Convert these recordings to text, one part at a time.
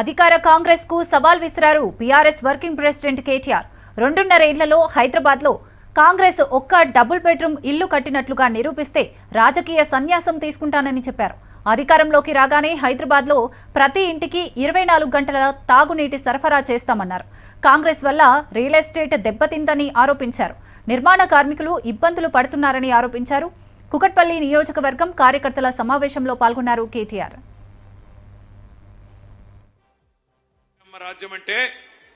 అధికార కాంగ్రెస్ కు సవాల్ విసిరారు బీఆర్ఎస్ వర్కింగ్ ప్రెసిడెంట్ కేటీఆర్. 2.5 ఏళ్లలో హైదరాబాద్ లో కాంగ్రెస్ ఒక్క డబుల్ బెడ్రూమ్ ఇల్లు కట్టినట్లుగా నిరూపిస్తే రాజకీయ సన్యాసం తీసుకుంటానని చెప్పారు. అధికారంలోకి రాగానే హైదరాబాద్ లో ప్రతి ఇంటికి 24 గంటల తాగునీటి సరఫరా చేస్తామన్నారు. కాంగ్రెస్ వల్ల రియల్ ఎస్టేట్ దెబ్బతిందని ఆరోపించారు. నిర్మాణ కార్మికులు ఇబ్బందులు పడుతున్నారని ఆరోపించారు. కుకట్పల్లి నియోజకవర్గం కార్యకర్తల సమావేశంలో పాల్గొన్నారు కేటీఆర్. రాజ్యం అంటే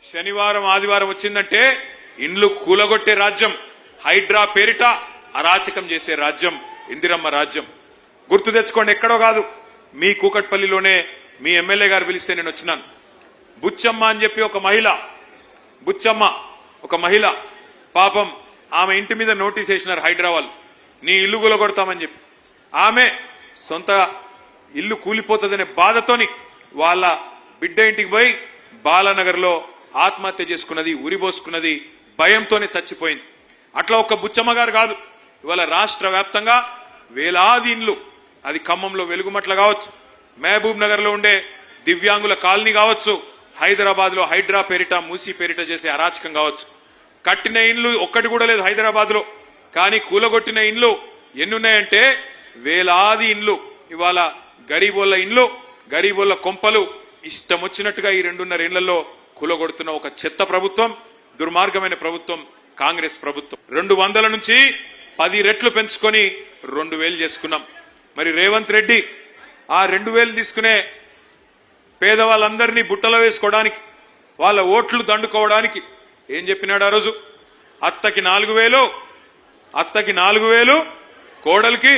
శనివారం ఆదివారం వచ్చిందంటే ఇండ్లు కూలగొట్టే రాజ్యం, హైడ్రా పేరిట అరాచకం చేసే రాజ్యం ఇందిరమ్మ రాజ్యం. గుర్తు తెచ్చుకోండి, ఎక్కడో కాదు, మీ కూకట్పల్లిలోనే మీ ఎమ్మెల్యే గారు పిలిస్తే నేను వచ్చినాను. బుచ్చమ్మ అని చెప్పి ఒక మహిళ, బుచ్చమ్మ ఒక మహిళ, పాపం ఆమె ఇంటి మీద నోటీస్ వేసినారు హైడ్రా వాళ్ళు, నీ ఇల్లు కూలగొడతామని చెప్పి. ఆమె సొంత ఇల్లు కూలిపోతుందనే బాధతోని వాళ్ళ బిడ్డ ఇంటికి పోయి బాలానగర్ లో ఆత్మహత్య చేసుకున్నది, ఉరిబోసుకున్నది, భయంతోనే చచ్చిపోయింది. అట్లా ఒక బుచ్చమ్మ గారు కాదు, ఇవాళ రాష్ట్ర వ్యాప్తంగా వేలాది ఇండ్లు, అది ఖమ్మంలో వెలుగుమట్ల కావచ్చు, మహబూబ్ నగర్ లో ఉండే దివ్యాంగుల కాలనీ కావచ్చు, హైదరాబాద్ లో హైడ్రా పేరిట మూసీ పేరిట చేసే అరాచకం కావచ్చు. కట్టిన ఇండ్లు ఒక్కటి కూడా లేదు హైదరాబాద్ లో, కానీ కూలగొట్టిన ఇండ్లు ఎన్నున్నాయంటే వేలాది ఇండ్లు. ఇవాళ గరీబోళ్ల ఇండ్లు, గరీబోళ్ల కొంపలు ఇష్టం వచ్చినట్టుగా ఈ 2.5 ఏళ్లలో కూలగొడుతున్న ఒక చెత్త ప్రభుత్వం, దుర్మార్గమైన ప్రభుత్వం కాంగ్రెస్ ప్రభుత్వం. 200 నుంచి 10 రెట్లు పెంచుకొని 2,000 చేసుకున్నాం. మరి రేవంత్ రెడ్డి ఆ 2,000 తీసుకునే పేదవాళ్ళందరినీ బుట్టలో వేసుకోవడానికి, వాళ్ళ ఓట్లు దండుకోవడానికి ఏం చెప్పినాడు ఆ రోజు? అత్తకి 4,000, కోడలికి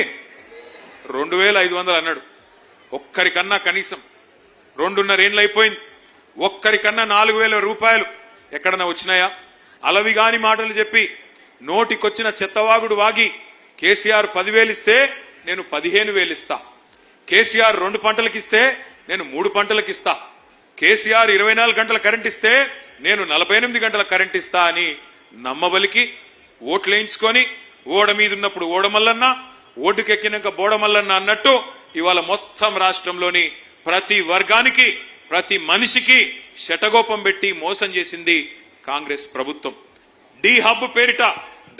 2,500 అన్నాడు. ఒక్కరికన్నా కనీసం 2.5 ఏళ్ళు అయిపోయింది, ఒక్కరికన్నా 4,000 రూపాయలు ఎక్కడన్నా వచ్చినాయా? అలవిగాని మాటలు చెప్పి నోటికొచ్చిన చెత్తవాగుడు వాగి కేసీఆర్ 10,000 ఇస్తే నేను 15,000 ఇస్తా, కేసీఆర్ 2 పంటలకు ఇస్తే నేను 3 పంటలకు ఇస్తా, కేసీఆర్ 24 గంటల కరెంట్ ఇస్తే నేను 48 గంటల కరెంట్ ఇస్తా అని నమ్మబలికి ఓట్లేయించుకొని ఓడ మీద ఉన్నప్పుడు ఓడమల్లన్న, ఓటుకెక్కినాక బోడమల్లన్న అన్నట్టు ఇవాళ మొత్తం రాష్ట్రంలోని ప్రతి వర్గానికి, ప్రతి మనిషికి శటగోపం పెట్టి మోసం చేసింది కాంగ్రెస్ ప్రభుత్వం. డి హబ్ పేరిట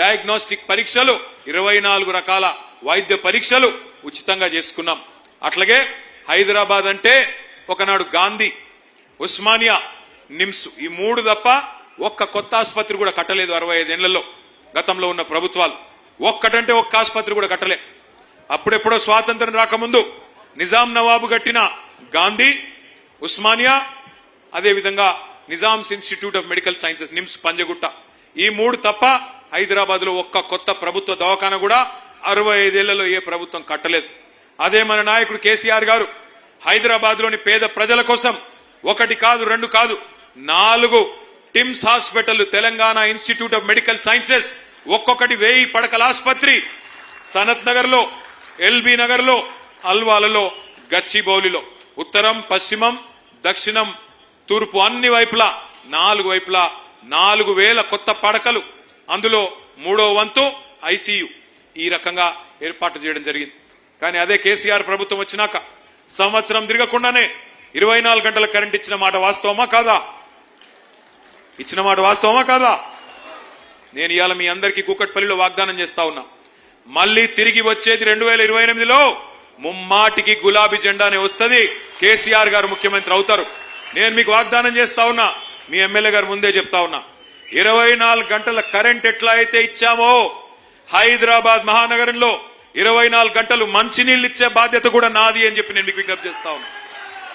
డయాగ్నోస్టిక్ పరీక్షలు, 24 రకాల వైద్య పరీక్షలు ఉచితంగా చేసుకున్నాం. అట్లాగే హైదరాబాద్ అంటే ఒకనాడు గాంధీ, ఉస్మానియా, నిమ్స్, ఈ 3 తప్ప ఒక్క కొత్త ఆసుపత్రి కూడా కట్టలేదు 65 ఏళ్లలో గతంలో ఉన్న ప్రభుత్వాలు. ఒక్కటంటే ఒక్క ఆసుపత్రి కూడా కట్టలే. అప్పుడెప్పుడో స్వాతంత్రం రాకముందు నిజాం నవాబు కట్టిన గాంధీ, ఉస్మానియా, అదేవిధంగా Nizam's institute of medical sciences, NIMS Panjagutta, ఈ 3 తప్ప హైదరాబాద్ లో ఒక్క కొత్త ప్రభుత్వ దవాఖాన కూడా 65 ఏళ్లలో ఏ ప్రభుత్వం కట్టలేదు. అదే మన నాయకుడు కేసీఆర్ గారు హైదరాబాద్ లోని పేద ప్రజల కోసం 1 కాదు 2 కాదు 4 TIMS hospital, Telangana institute of medical sciences, ఒక్కొక్కటి 1000 పడకల ఆసుపత్రి, సనత్ నగర్ లో, ఎల్బీ నగర్ లో, అల్వాలలో, గచ్చిబౌలిలో, ఉత్తరం, పశ్చిమం, దక్షిణం, తూర్పు అన్ని వైపులా 4 వైపులా 4,000 కొత్త పడకలు, అందులో 3వ వంతు ఐసీయూ, ఈ రకంగా ఏర్పాటు చేయడం జరిగింది. కానీ అదే కేసీఆర్ ప్రభుత్వం వచ్చినాక సంవత్సరం తిరగకుండానే 24 గంటల కరెంట్ ఇచ్చిన మాట వాస్తవమా కాదా? ఇచ్చిన మాట వాస్తవమా కాదా? నేను ఇవాళ మీ అందరికీ కూకట్పల్లిలో వాగ్దానం చేస్తా ఉన్నా, మళ్ళీ తిరిగి వచ్చేది 2028లో ముమ్మాటికి గులాబీ జెండానే వస్తుంది, కేసీఆర్ గారు ముఖ్యమంత్రి అవుతారు. నేను మీకు వాగ్దానం చేస్తా ఉన్నా, మీ ఎమ్మెల్యే గారు ముందే చెప్తా ఉన్నా, 24 గంటల కరెంట్ ఎట్లా అయితే ఇచ్చామో హైదరాబాద్ మహానగరంలో 24 గంటలు మంచినీళ్ళు ఇచ్చే బాధ్యత కూడా నాది అని చెప్పి నేను మీకు విజ్ఞప్తి చేస్తా ఉన్నా.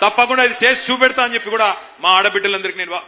తప్పకుండా ఇది చేసి చూపెడతా అని చెప్పి కూడా మా ఆడబిడ్డలందరికీ నేను